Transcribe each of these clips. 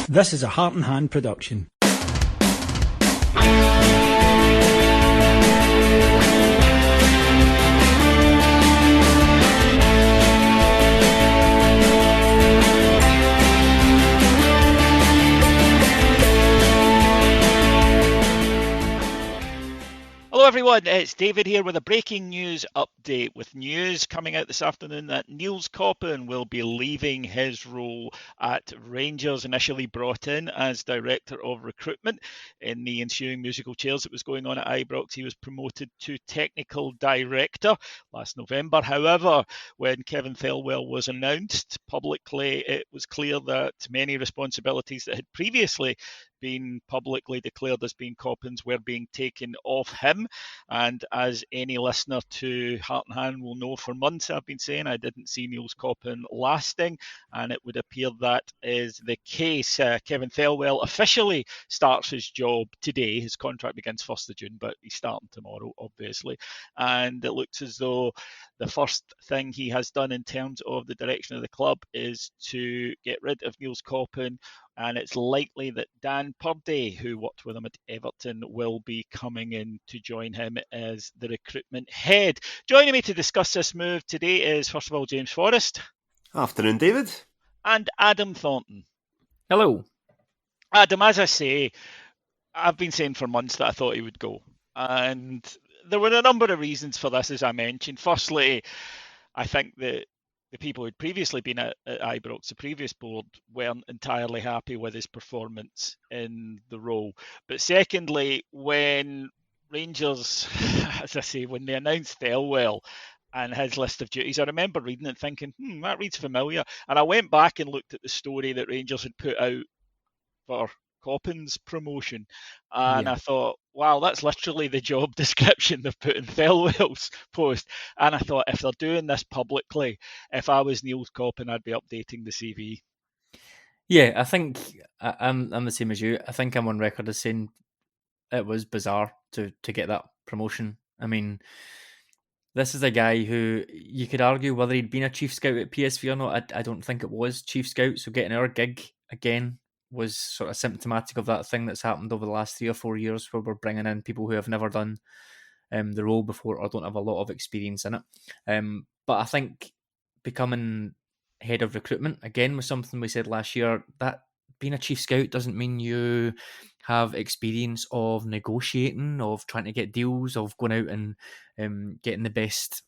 This is a Heart and Hand production. Hello everyone, it's David here with a breaking news update, with news coming out this afternoon that Nils Koppen will be leaving his role at Rangers, initially brought in as Director of Recruitment. In the ensuing musical chairs that was going on at Ibrox, he was promoted to Technical Director last November. However, when Kevin Thelwell was announced publicly, it was clear that many responsibilities that had previously been publicly declared as being Koppen's were being taken off him. And as any listener to Heart and Hand will know, for months I've been saying I didn't see Nils Koppen lasting, and it would appear that is the case. Kevin Thelwell officially starts his job today. His contract begins 1st of June, but he's starting tomorrow, obviously. And it looks as though the first thing he has done in terms of the direction of the club is to get rid of Nils Koppen, and it's likely that Dan Purdy, who worked with him at Everton, will be coming in to join him as the recruitment head. Joining me to discuss this move today is, first of all, James Forrest. Afternoon, David. And Adam Thornton. Hello. Adam, as I say, I've been saying for months that I thought he would go. And there were a number of reasons for this, as I mentioned. Firstly, I think that the people who'd previously been at Ibrox, the previous board, weren't entirely happy with his performance in the role. But secondly, when Rangers, as I say, when they announced Thelwell and his list of duties, I remember reading it thinking, that reads familiar. And I went back and looked at the story that Rangers had put out for Koppen's promotion, and I thought, wow, that's literally the job description they've put in Thelwell's post. And I thought, if they're doing this publicly, if I was Nils Koppen, I'd be updating the CV. Yeah, I think I'm the same as you. I think I'm on record as saying it was bizarre to get that promotion. I mean, this is a guy who you could argue whether he'd been a chief scout at PSV or not. I don't think it was chief scout, so getting our gig again was sort of symptomatic of that thing that's happened over the last 3 or 4 years, where we're bringing in people who have never done the role before or don't have a lot of experience in it. But I think becoming head of recruitment, again, was something we said last year, that being a chief scout doesn't mean you have experience of negotiating, of trying to get deals, of going out and getting the best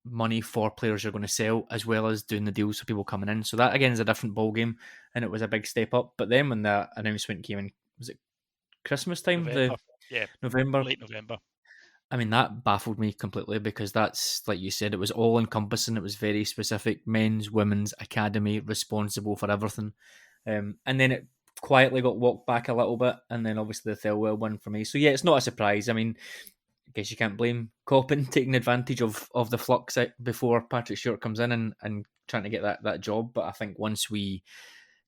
money for players you're going to sell, as well as doing the deals for people coming in. So that again is a different ballgame, and it was a big step up. But then when that announcement came in, was it Christmas time? November, late November. I mean, that baffled me completely, because that's, like you said, it was all encompassing. It was very specific: men's, women's, academy, responsible for everything. And then it quietly got walked back a little bit, and then obviously the Thelwell one for me. So yeah, it's not a surprise. I mean, I guess you can't blame Koppen taking advantage of the flux before Patrick Stewart comes in and trying to get that job. But I think once we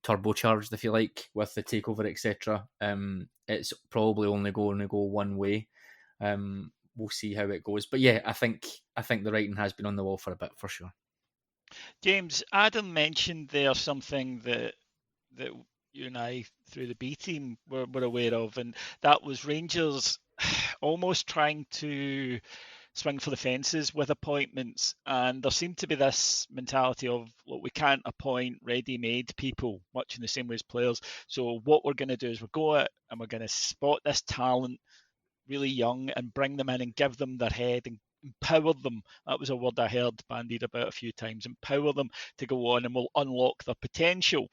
turbocharged, if you like, with the takeover, etc., it's probably only going to go one way. We'll see how it goes. But yeah, I think the writing has been on the wall for a bit, for sure. James, Adam mentioned there something that you and I, through the B team, were aware of, and that was Rangers almost trying to swing for the fences with appointments. And there seemed to be this mentality of, look, we can't appoint ready-made people, much in the same way as players. So what we're going to do is we'll go out and we're going to spot this talent really young and bring them in and give them their head and empower them. That was a word I heard bandied about a few times. Empower them to go on, and we'll unlock their potential.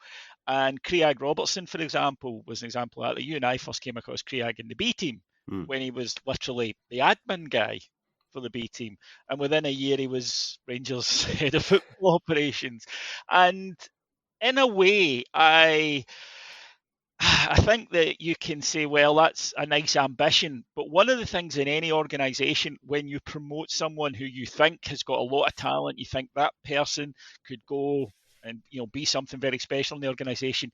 And Craig Robertson, for example, was an example of that. You and I first came across Craig in the B team when he was literally the admin guy for the B team. And within a year, he was Rangers head of football operations. And in a way, I think that you can say, well, that's a nice ambition. But one of the things in any organisation, when you promote someone who you think has got a lot of talent, you think that person could go and be something very special in the organisation,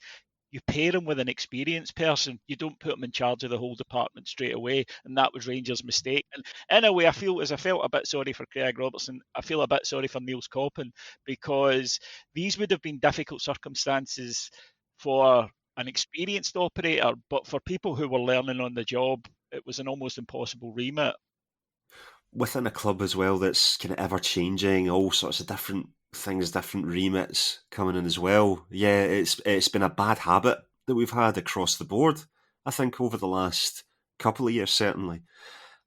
you pair him with an experienced person. You don't put him in charge of the whole department straight away. And that was Rangers' mistake. And in a way, I felt a bit sorry for Craig Robertson, I feel a bit sorry for Nils Koppen, because these would have been difficult circumstances for an experienced operator, but for people who were learning on the job, it was an almost impossible remit. Within a club as well that's kind of ever changing, all sorts of different things, different remits coming in as well. Yeah, it's been a bad habit that we've had across the board, I think, over the last couple of years, certainly.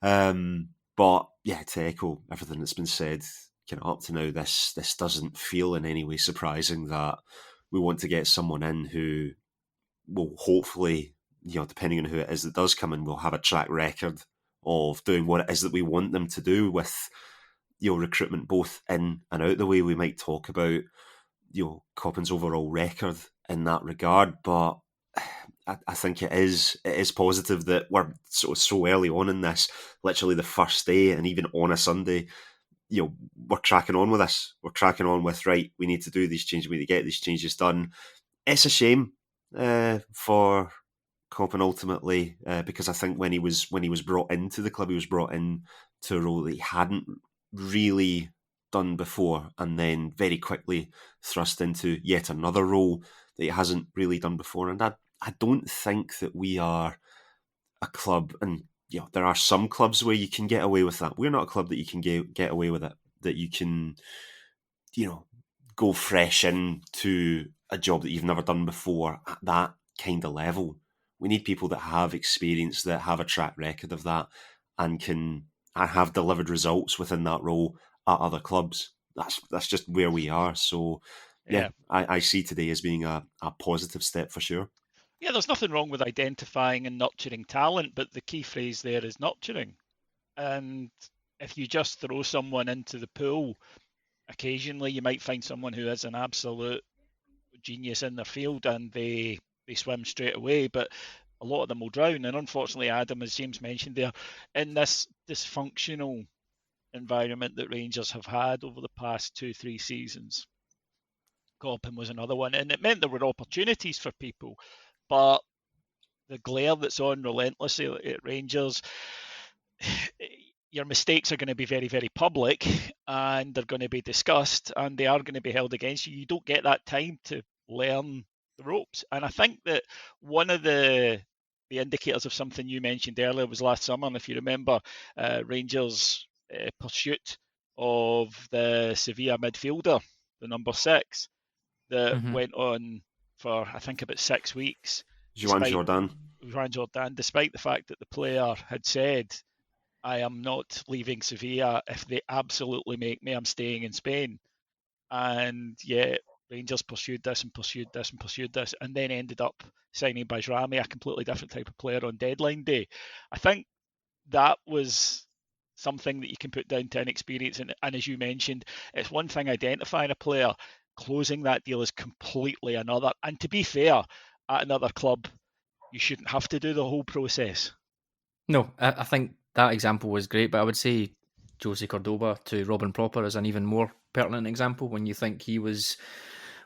But yeah, to echo everything that's been said, kind of up to now, this doesn't feel in any way surprising that we want to get someone in who will hopefully, depending on who it is that does come in, will have a track record of doing what it is that we want them to do with, recruitment both in and out the way. We might talk about, Coppen's overall record in that regard, but I think it is positive that we're so early on in this, literally the first day, and even on a Sunday, we're cracking on with this. We're cracking on with, right, we need to do these changes, we need to get these changes done. It's a shame for Koppen ultimately, because I think when he was brought into the club, he was brought in to a role that he hadn't really done before, and then very quickly thrust into yet another role that he hasn't really done before. And I don't think that we are a club, and there are some clubs where you can get away with that. We're not a club that you can get away with it, that you can, go fresh into a job that you've never done before at that kind of level. We need people that have experience, that have a track record of that, and can have delivered results within that role at other clubs. That's just where we are. So yeah. I see today as being a positive step for sure. Yeah, there's nothing wrong with identifying and nurturing talent, but the key phrase there is nurturing. And if you just throw someone into the pool, occasionally you might find someone who is an absolute genius in their field and they swim straight away, but a lot of them will drown. And unfortunately, Adam, as James mentioned there, in this dysfunctional environment that Rangers have had over the past 2-3 seasons, Koppen was another one. And it meant there were opportunities for people, but the glare that's on relentlessly at Rangers, your mistakes are going to be very, very public, and they're going to be discussed, and they are going to be held against you. You don't get that time to learn the ropes. And I think that one of the indicators of something you mentioned earlier was last summer, and if you remember, Rangers' pursuit of the Sevilla midfielder, the number 6, that went on for, I think, about 6 weeks. Joan Jordan, despite the fact that the player had said, I am not leaving Sevilla. If they absolutely make me, I'm staying in Spain. And yet Rangers pursued this, and then ended up signing Bajrami, a completely different type of player, on deadline day. I think that was something that you can put down to inexperience. And as you mentioned, it's one thing identifying a player, closing that deal is completely another. And to be fair, at another club, you shouldn't have to do the whole process. No, I think that example was great, but I would say Jose Cordoba to Robin Proper is an even more pertinent example when you think he was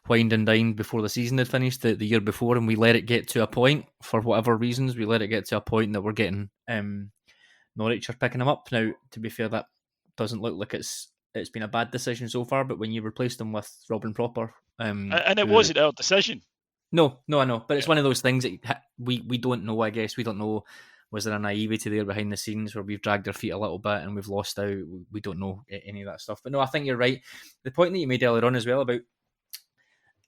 wined and dined before the season had finished the year before, and we let it get to a point, for whatever reasons, we let it get to a point that we're getting Norwich are picking him up. Now, to be fair, that doesn't look like it's been a bad decision so far, but when you replaced him with Robin Proper... and it wasn't our decision. No, I know, but it's one of those things that we don't know, I guess. We don't know, was there a naivety there behind the scenes where we've dragged our feet a little bit and we've lost out? We don't know any of that stuff. But no, I think you're right. The point that you made earlier on as well about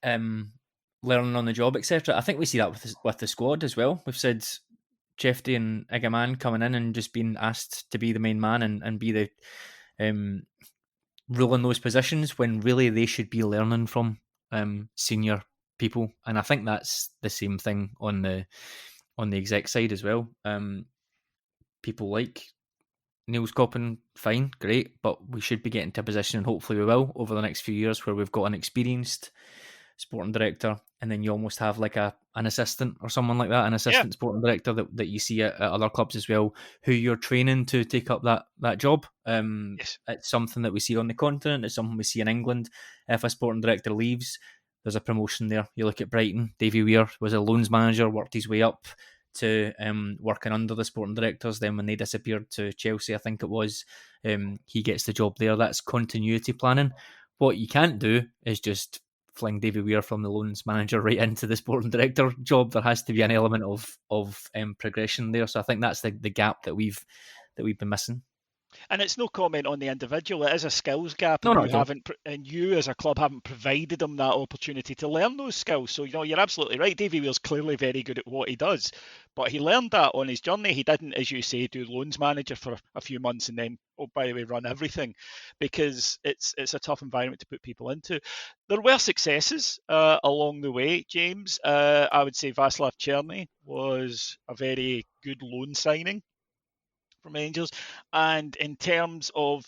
learning on the job, etc. I think we see that with the squad as well. We've said Chefty and Igaman coming in and just being asked to be the main man and be the ruling those positions, when really they should be learning from senior people. And I think that's the same thing on the exec side as well. People like Nils Koppen, fine, great, but we should be getting to a position, and hopefully we will, over the next few years, where we've got an experienced sporting director, and then you almost have like an assistant or someone like that, an assistant sporting director that you see at other clubs as well, who you're training to take up that job. It's something that we see on the continent. It's something we see in England. If a sporting director leaves, there's a promotion there. You look at Brighton, Davy Weir was a loans manager, worked his way up to working under the sporting directors. Then when they disappeared to Chelsea, I think it was, he gets the job there. That's continuity planning. What you can't do is just fling Davy Weir from the loans manager right into the sporting director job. There has to be an element of progression there. So I think that's the gap that we've been missing. And it's no comment on the individual. It is a skills gap, No, and not at all. and you as a club haven't provided them that opportunity to learn those skills. So you're absolutely right. Davy Weir's clearly very good at what he does, but he learned that on his journey. He didn't, as you say, do loans manager for a few months and then, oh, by the way, run everything, because it's a tough environment to put people into. There were successes along the way, James. I would say Václav Černý was a very good loan signing from Rangers, and in terms of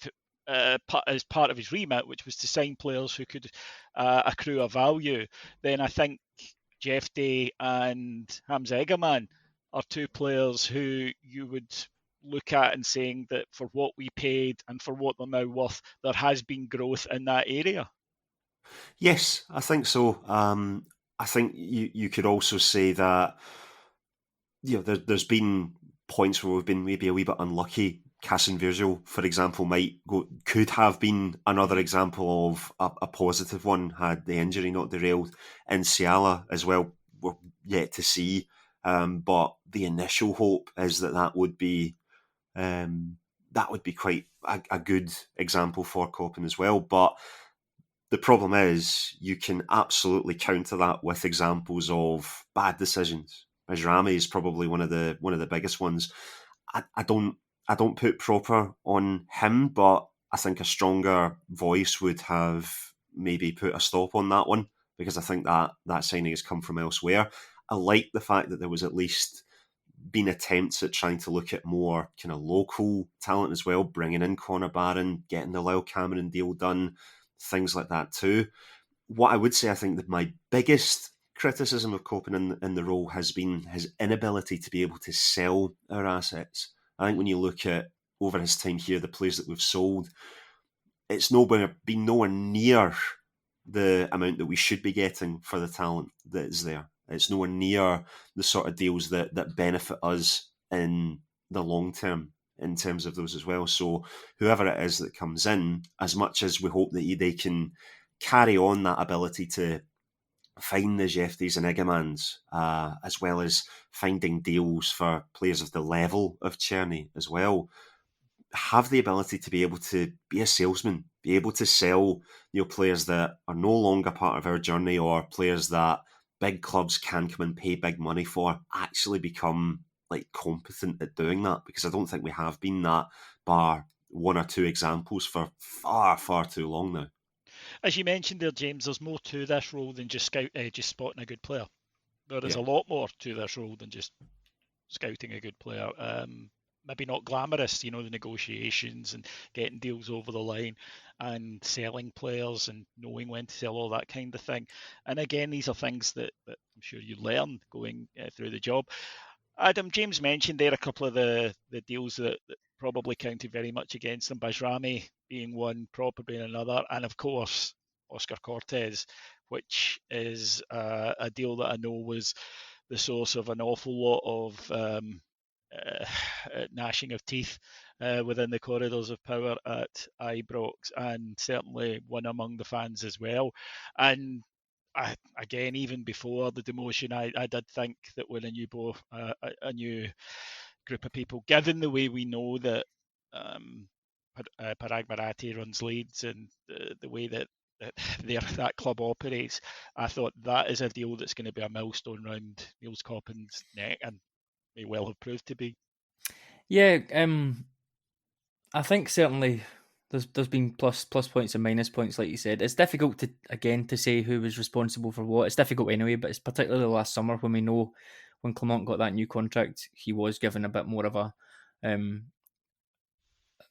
as part of his remit, which was to sign players who could accrue a value, then I think Jeff Day and Hamza Egerman are two players who you would look at and saying that for what we paid and for what they're now worth, there has been growth in that area. Yes, I think so. I think you could also say that there's been points where we've been maybe a wee bit unlucky. Casan Virgil, for example, could have been another example of a positive one had the injury not derailed. And Ciala as well, we're yet to see. But the initial hope is that would be quite a good example for Koppen as well. But the problem is you can absolutely counter that with examples of bad decisions. Bajrami is probably one of the biggest ones. I don't put Proper on him, but I think a stronger voice would have maybe put a stop on that one, because I think that signing has come from elsewhere. I like the fact that there was at least been attempts at trying to look at more kind of local talent as well, bringing in Connor Barron, getting the Lyle Cameron deal done, things like that too. What I would say, I think that my biggest criticism of Koppen in the role has been his inability to be able to sell our assets. I think when you look at over his time here, the players that we've sold, it's been nowhere near the amount that we should be getting for the talent that is there. It's nowhere near the sort of deals that benefit us in the long term in terms of those as well. So whoever it is that comes in, as much as we hope that they can carry on that ability to find the Jeffries and Egermans, as well as finding deals for players of the level of Černý as well, have the ability to be able to be a salesman, be able to sell players that are no longer part of our journey, or players that big clubs can come and pay big money for, actually become like competent at doing that, because I don't think we have been that, bar one or two examples for far, far too long now. As you mentioned there, James, there's more to this role than just spotting a good player. There is a lot more to this role than just scouting a good player. Maybe not glamorous, the negotiations and getting deals over the line and selling players and knowing when to sell, all that kind of thing. And again, these are things that I'm sure you learn going through the job. Adam, James mentioned there a couple of the deals that probably counted very much against them. Bajrami being one, Proper being another, and of course Oscar Cortez, which is a deal that I know was the source of an awful lot of gnashing of teeth within the corridors of power at Ibrox, and certainly one among the fans as well. And again, even before the demotion, I did think that when a new group of people, given the way we know that Parag Marathi runs Leeds and the way that that club operates, I thought that is a deal that's going to be a millstone round Nils Koppen's neck, and may well have proved to be. Yeah, I think certainly there's been plus points and minus points, like you said. It's difficult to say who was responsible for what. It's difficult anyway, but it's particularly last summer when we know when Clement got that new contract, he was given a bit more of a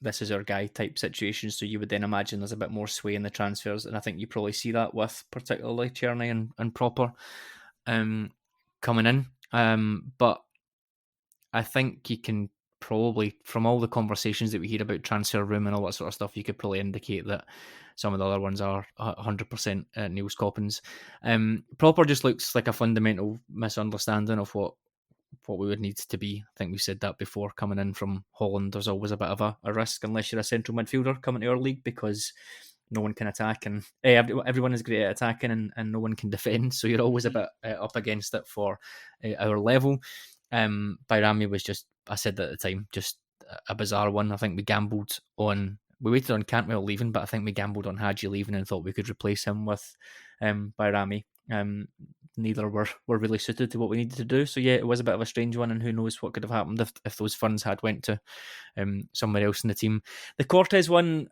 this is our guy type situation. So you would then imagine there's a bit more sway in the transfers, and I think you probably see that with particularly Černý and Proper coming in. But I think you can probably, from all the conversations that we hear about transfer room and all that sort of stuff, you could probably indicate that some of the other ones are 100% Nils Koppen's. Proper just looks like a fundamental misunderstanding of what we would need to be. I think we've said that before. Coming in from Holland, there's always a bit of a risk unless you're a central midfielder coming to our league, because no one can attack, and everyone is great at attacking, and no one can defend. So you're always a bit up against it for our level. Bayrami was just, I said at the time, just a bizarre one. I think we waited on Cantwell leaving, but I think we gambled on Hadji leaving and thought we could replace him with Bayrami. Neither were really suited to what we needed to do. So yeah, it was a bit of a strange one, and who knows what could have happened if those funds had went to somewhere else in the team. The Cortez one,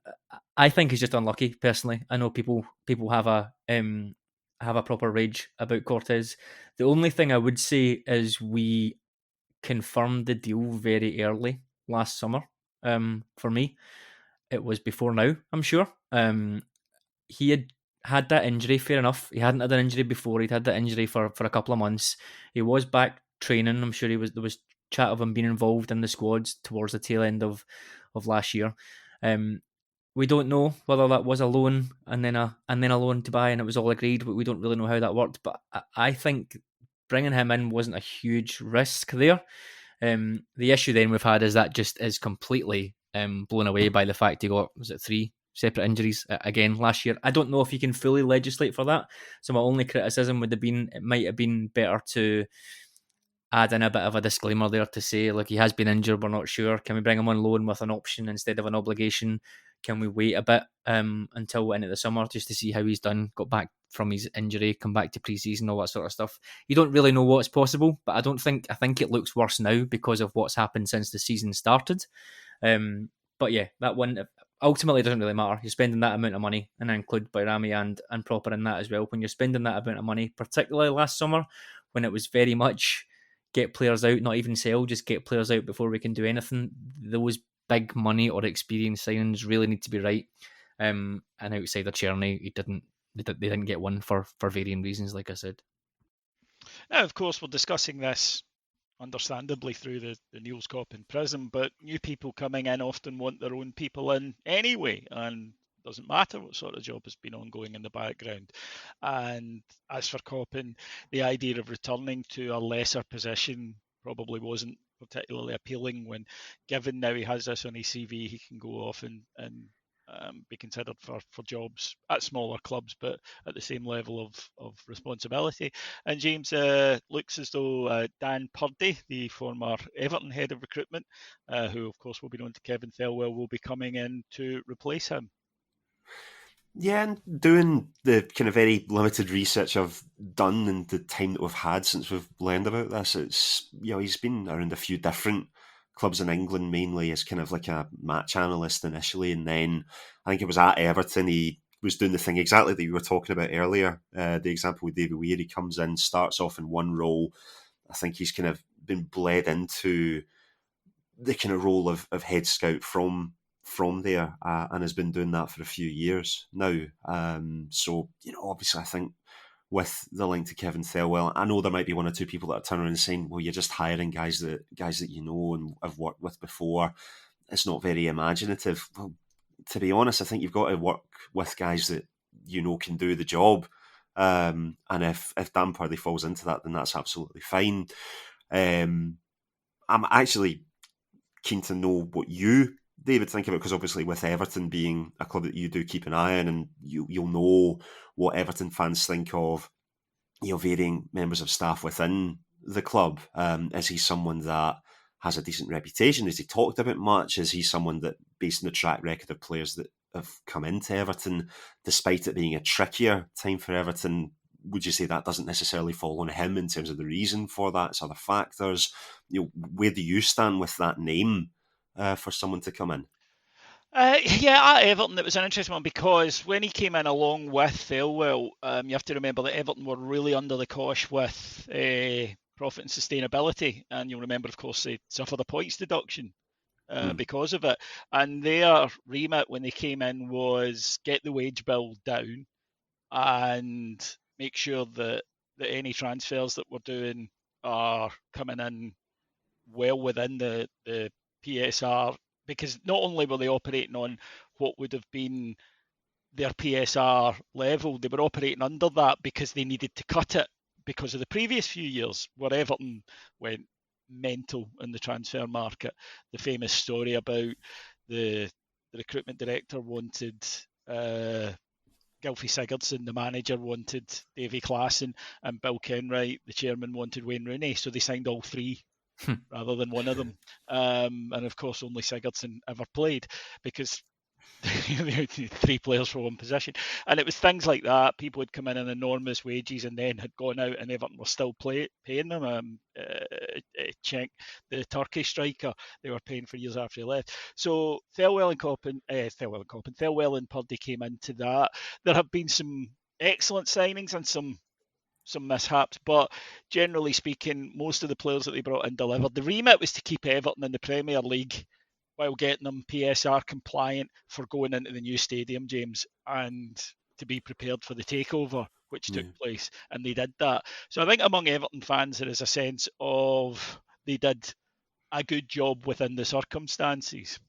I think, is just unlucky. Personally, I know people have a proper rage about Cortez. The only thing I would say is we confirmed the deal very early last summer. For me, it was before now, I'm sure. He had that injury, fair enough. He hadn't had an injury before. He'd had that injury for a couple of months. He was back training. I'm sure there was chat of him being involved in the squads towards the tail end of last year. We don't know whether that was a loan and then a loan to buy, and it was all agreed, but we don't really know how that worked. But I think bringing him in wasn't a huge risk there. The issue then we've had is that just is completely blown away by the fact he got, was it 3 separate injuries again last year. I don't know if you can fully legislate for that. So my only criticism would have been, it might have been better to add in a bit of a disclaimer there to say, look, he has been injured, we're not sure. Can we bring him on loan with an option instead of an obligation? Can we wait a bit until into the summer just to see how he's done, got back from his injury, come back to pre-season, all that sort of stuff? You don't really know what's possible, but I think it looks worse now because of what's happened since the season started. But yeah, that one ultimately doesn't really matter. You're spending that amount of money, and I include Bayrami and Proper in that as well. When you're spending that amount of money, particularly last summer, when it was very much get players out, not even sell, just get players out before we can do anything, those big money or experience signings really need to be right. And outside of Cherny, they didn't get one for varying reasons, like I said. Now, of course, we're discussing this understandably through the Nils Koppen prism, but new people coming in often want their own people in anyway, and it doesn't matter what sort of job has been ongoing in the background. And as for Koppen, the idea of returning to a lesser position probably wasn't particularly appealing when, given now he has this on his CV, he can go off and be considered for jobs at smaller clubs, but at the same level of responsibility. And James, looks as though Dan Purdy, the former Everton head of recruitment, who of course will be known to Kevin Thelwell, will be coming in to replace him. Yeah, and doing the kind of very limited research I've done in the time that we've had since we've learned about this, it's, he's been around a few different clubs in England, mainly as kind of like a match analyst initially, and then I think it was at Everton he was doing the thing exactly that you were talking about earlier. The example with David Weir, he comes in, starts off in one role. I think he's kind of been bled into the kind of role of head scout from there, and has been doing that for a few years now. So, obviously I think with the link to Kevin Thelwell, I know there might be one or two people that are turning around and saying, well, you're just hiring guys that you know and have worked with before. It's not very imaginative. Well, to be honest, I think you've got to work with guys that you know can do the job. And if Dan Purdy falls into that, then that's absolutely fine. I'm actually keen to know what you, David, think about, because obviously with Everton being a club that you do keep an eye on, and you'll know what Everton fans think of varying members of staff within the club. Is he someone that has a decent reputation? Is he talked about much? Is he someone that, based on the track record of players that have come into Everton, despite it being a trickier time for Everton, would you say that doesn't necessarily fall on him in terms of the reason for that? It's other factors. Where do you stand with that name for someone to come in? Yeah, at Everton, it was an interesting one because when he came in along with Thelwell, you have to remember that Everton were really under the cosh with profit and sustainability. And you'll remember, of course, they suffered a points deduction because of it. And their remit when they came in was get the wage bill down and make sure that any transfers that we're doing are coming in well within the PSR, because not only were they operating on what would have been their PSR level, they were operating under that because they needed to cut it because of the previous few years where Everton went mental in the transfer market. The famous story about the recruitment director wanted Gylfi Sigurdsson, the manager, wanted Davy Klaassen, and Bill Kenwright, the chairman, wanted Wayne Rooney. So they signed all three rather than one of them. And of course, only Sigurdsson ever played because 3 players for one position. And it was things like that. People had come in on enormous wages and then had gone out, and Everton were still paying them. Cenk, the Turkish striker, they were paying for years after he left. So Thelwell and Purdy came into that. There have been some excellent signings and some mishaps, but generally speaking, most of the players that they brought in delivered. The remit was to keep Everton in the Premier League while getting them PSR compliant for going into the new stadium, James, and to be prepared for the takeover, which took place, and they did that. So I think among Everton fans there is a sense of they did a good job within the circumstances.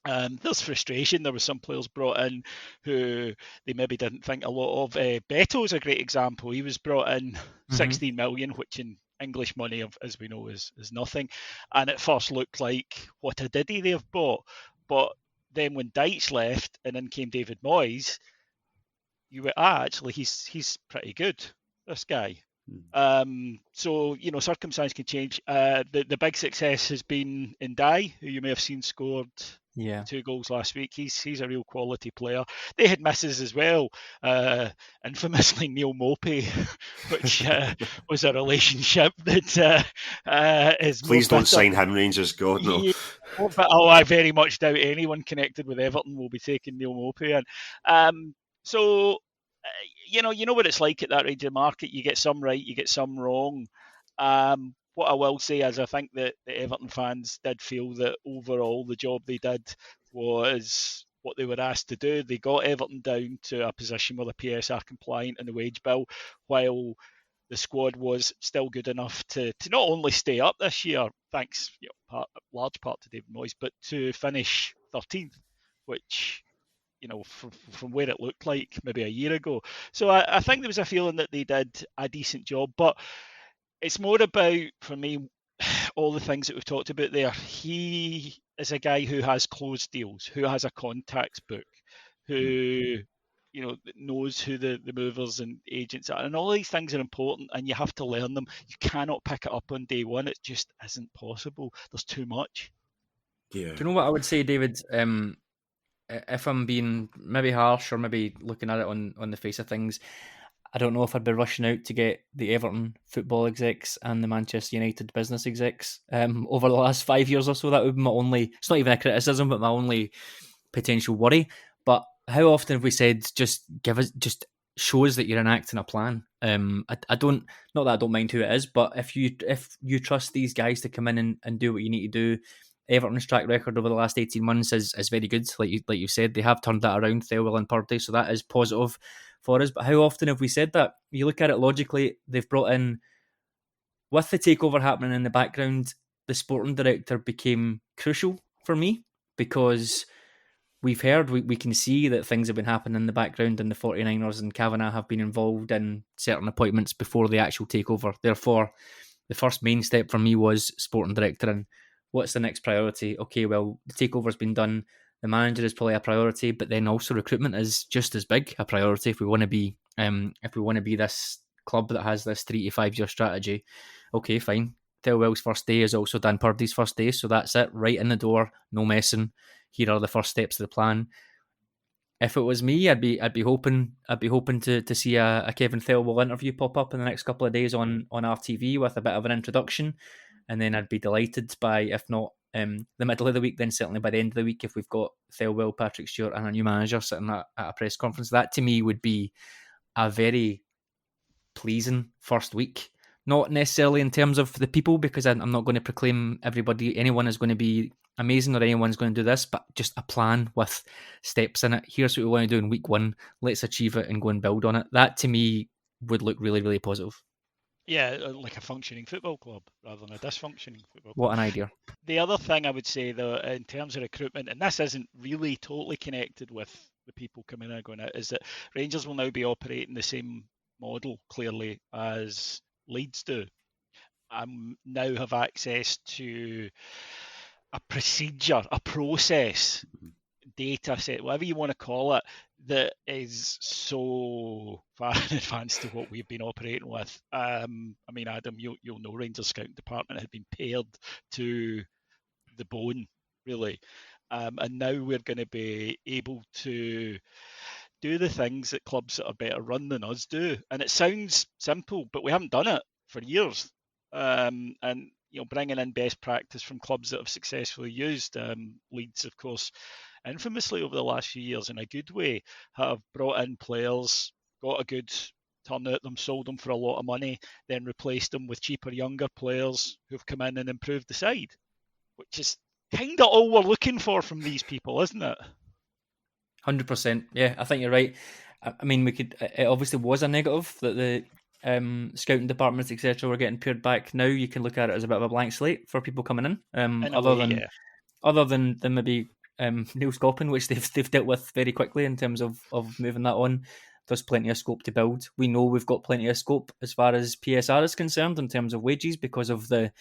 There's frustration. There were some players brought in who they maybe didn't think a lot of. Beto's a great example. He was brought in 16 million, which in English money, as we know, is nothing. And at first looked like, what a diddy they've bought. But then when Deitch left and in came David Moyes, you went, actually, he's pretty good, this guy. So, circumstance can change. The big success has been Ndai, who you may have seen scored 2 goals last week. He's a real quality player. They had misses as well. Infamously Neil Mopey, which was a relationship that is. Please don't sign him, Rangers. God no. But I very much doubt anyone connected with Everton will be taking Neil Mopey in. So. You know what it's like at that Ranger market. You get some right, you get some wrong. What I will say is I think that the Everton fans did feel that overall the job they did was what they were asked to do. They got Everton down to a position where the PSR compliant and the wage bill, while the squad was still good enough to not only stay up this year, thanks large part to David Moyes, but to finish 13th, which from where it looked like maybe a year ago. So I think there was a feeling that they did a decent job, but it's more about, for me, all the things that we've talked about there. He is a guy who has closed deals, who has a contacts book, who knows who the movers and agents are, and all these things are important, and you have to learn them. You cannot pick it up on day one. It just isn't possible. There's too much. Yeah. Do you know what I would say, David? If I'm being maybe harsh or maybe looking at it on the face of things, I don't know if I'd be rushing out to get the Everton football execs and the Manchester United business execs over the last 5 years or so. That would be my only, it's not even a criticism, but my only potential worry. But how often have we said, just show us that you're enacting a plan? I don't, not that I don't mind who it is, but if you trust these guys to come in and do what you need to do. Everton's track record over the last 18 months is very good. Like you said, they have turned that around, Thelwell and Purdy, so that is positive for us. But how often have we said that? You look at it logically, they've brought in, with the takeover happening in the background, the sporting director became crucial for me, because we've heard, we can see that things have been happening in the background, and the 49ers and Kavanagh have been involved in certain appointments before the actual takeover. Therefore, the first main step for me was sporting director. And what's the next priority? Okay, well, the takeover's been done. The manager is probably a priority, but then also recruitment is just as big a priority if we want to be this club that has this 3 to 5 year strategy. Okay, fine. Thelwell's first day is also Dan Purdy's first day, so that's it. Right in the door, no messing. Here are the first steps of the plan. If it was me, I'd be hoping to see a Kevin Thelwell interview pop up in the next couple of days on RTV with a bit of an introduction. And then I'd be delighted by, if not the middle of the week, then certainly by the end of the week, if we've got Thelwell, Patrick Stewart and a new manager sitting at a press conference. That to me would be a very pleasing first week. Not necessarily in terms of the people, because I'm not going to proclaim anyone is going to be amazing or anyone's going to do this, but just a plan with steps in it. Here's what we want to do in week 1. Let's achieve it and go and build on it. That to me would look really, really positive. Yeah, like a functioning football club rather than a dysfunctioning football club. What an idea. The other thing I would say, though, in terms of recruitment, and this isn't really totally connected with the people coming in and going out, is that Rangers will now be operating the same model, clearly, as Leeds do. Now have access to a procedure, a process data set, whatever you want to call it, that is so far in advance to what we've been operating with. I mean, Adam, you'll know Rangers scouting department had been pared to the bone, really. And now we're going to be able to do the things that clubs that are better run than us do. And it sounds simple, but we haven't done it for years. And bringing in best practice from clubs that have successfully used. Leeds, of course, infamously over the last few years in a good way, have brought in players, got a good turn out them, sold them for a lot of money, then replaced them with cheaper, younger players who've come in and improved the side, which is kind of all we're looking for from these people, isn't it? 100%. Yeah, I think you're right. I mean, it obviously was a negative that the scouting departments, etc., were getting pared back. Now you can look at it as a bit of a blank slate for people coming in, other than maybe Nils Koppen, which they've dealt with very quickly in terms of moving that on. There's plenty of scope to build. We know we've got plenty of scope as far as PSR is concerned in terms of wages because of the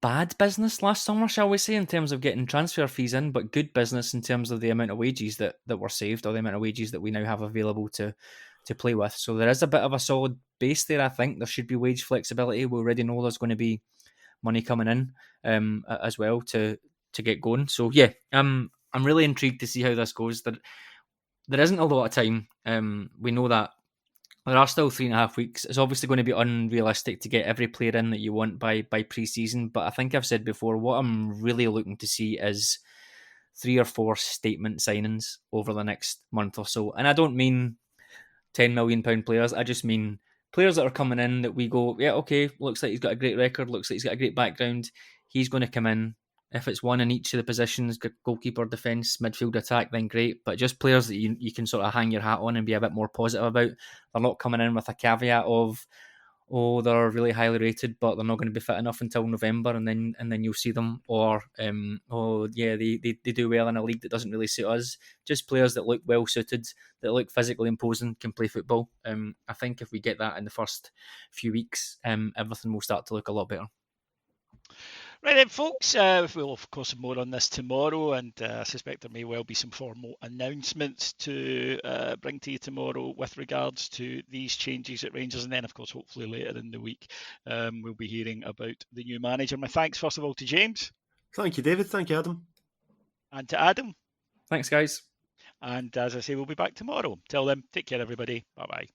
bad business last summer, shall we say, in terms of getting transfer fees in, but good business in terms of the amount of wages that were saved, or the amount of wages that we now have available to play with. So there is a bit of a solid base there. I think there should be wage flexibility. We already know there's going to be money coming in as well to get going. So yeah, I'm really intrigued to see how this goes. There isn't a lot of time. We know that there are still 3.5 weeks. It's obviously going to be unrealistic to get every player in that you want by pre-season. But I think I've said before, what I'm really looking to see is 3 or 4 statement signings over the next month or so. And I don't mean £10 million players. I just mean players that are coming in that we go, yeah, okay, looks like he's got a great record, looks like he's got a great background. He's going to come in. If it's one in each of the positions, goalkeeper, defence, midfield, attack, then great. But just players that you can sort of hang your hat on and be a bit more positive about. They're not coming in with a caveat of, oh, they're really highly rated, but they're not going to be fit enough until November, and then you'll see them. Or, oh, yeah, they do well in a league that doesn't really suit us. Just players that look well suited, that look physically imposing, can play football. I think if we get that in the first few weeks, everything will start to look a lot better. Right then, folks, we'll of course have more on this tomorrow, and I suspect there may well be some formal announcements to bring to you tomorrow with regards to these changes at Rangers, and then of course hopefully later in the week we'll be hearing about the new manager. My thanks first of all to James. Thank you, David. Thank you, Adam. And to Adam. Thanks, guys. And as I say, we'll be back tomorrow. Till then, take care everybody. Bye-bye.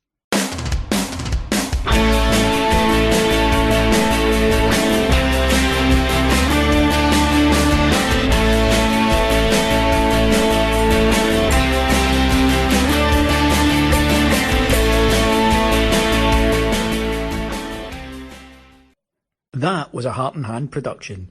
That was a Heart and Hand production.